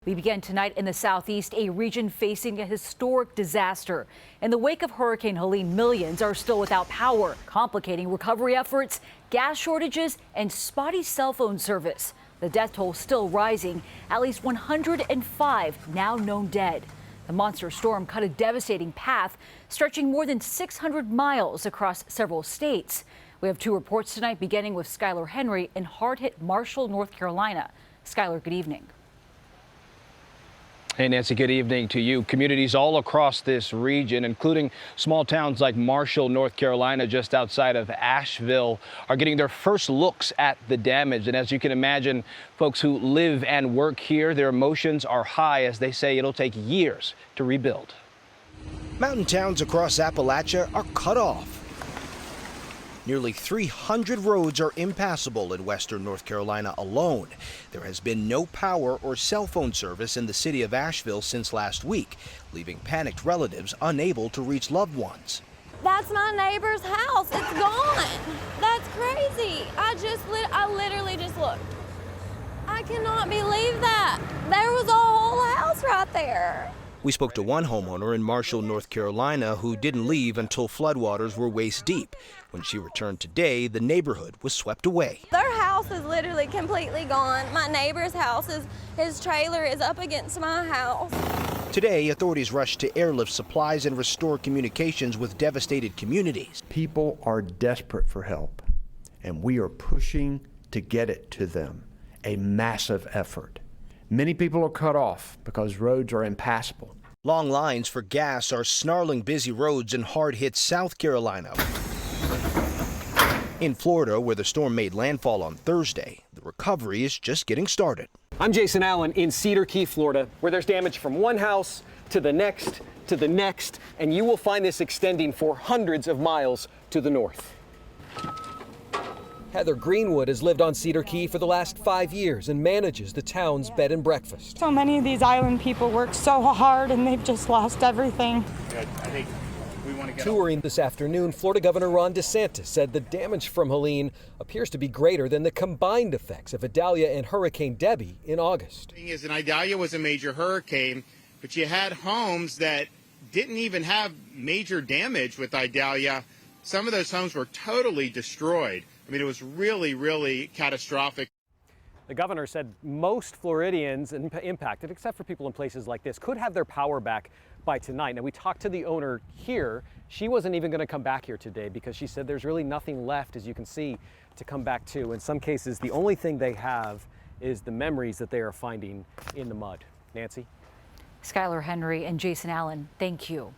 We begin tonight in the Southeast, a region facing a historic disaster. In the wake of Hurricane Helene, millions are still without power, complicating recovery efforts, gas shortages, and spotty cell phone service. The death toll still rising, at least 105 now known dead. The monster storm cut a devastating path, stretching more than 600 miles across several states. We have two reports tonight, beginning with Skyler Henry in hard-hit Marshall, North Carolina. Skyler, good evening. Hey, Nancy, good evening to you. Communities all across this region, including small towns like Marshall, North Carolina, just outside of Asheville, are getting their first looks at the damage. And as you can imagine, folks who live and work here, their emotions are high as they say it'll take years to rebuild. Mountain towns across Appalachia are cut off. Nearly 300 roads are impassable in western North Carolina alone. There has been no power or cell phone service in the city of Asheville since last week, leaving panicked relatives unable to reach loved ones. That's my neighbor's house. It's gone. That's crazy. I literally just looked. I cannot believe that. There was a whole house right there. We spoke to one homeowner in Marshall, North Carolina, who didn't leave until floodwaters were waist deep. When she returned today, the neighborhood was swept away. Their house is literally completely gone. My neighbor's house his trailer is up against my house. Today, authorities rushed to airlift supplies and restore communications with devastated communities. People are desperate for help, and we are pushing to get it to them. A massive effort. Many people are cut off because roads are impassable. Long lines for gas are snarling busy roads in hard-hit South Carolina. In Florida, where the storm made landfall on Thursday, the recovery is just getting started. I'm Jason Allen in Cedar Key, Florida, where there's damage from one house to the next, and you will find this extending for hundreds of miles to the north. Heather Greenwood has lived on Cedar Key for the last 5 years and manages the town's bed and breakfast. So many of these island people work so hard and they've just lost everything. Touring this afternoon, Florida Governor Ron DeSantis said the damage from Helene appears to be greater than the combined effects of Idalia and Hurricane Debbie in August. The thing is, Idalia was a major hurricane, but you had homes that didn't even have major damage with Idalia. Some of those homes were totally destroyed. I mean, it was really, really catastrophic. The governor said most Floridians impacted, except for people in places like this, could have their power back by tonight. Now, we talked to the owner here. She wasn't even going to come back here today because she said there's really nothing left, as you can see, to come back to. In some cases, the only thing they have is the memories that they are finding in the mud. Nancy? Skyler Henry and Jason Allen, thank you.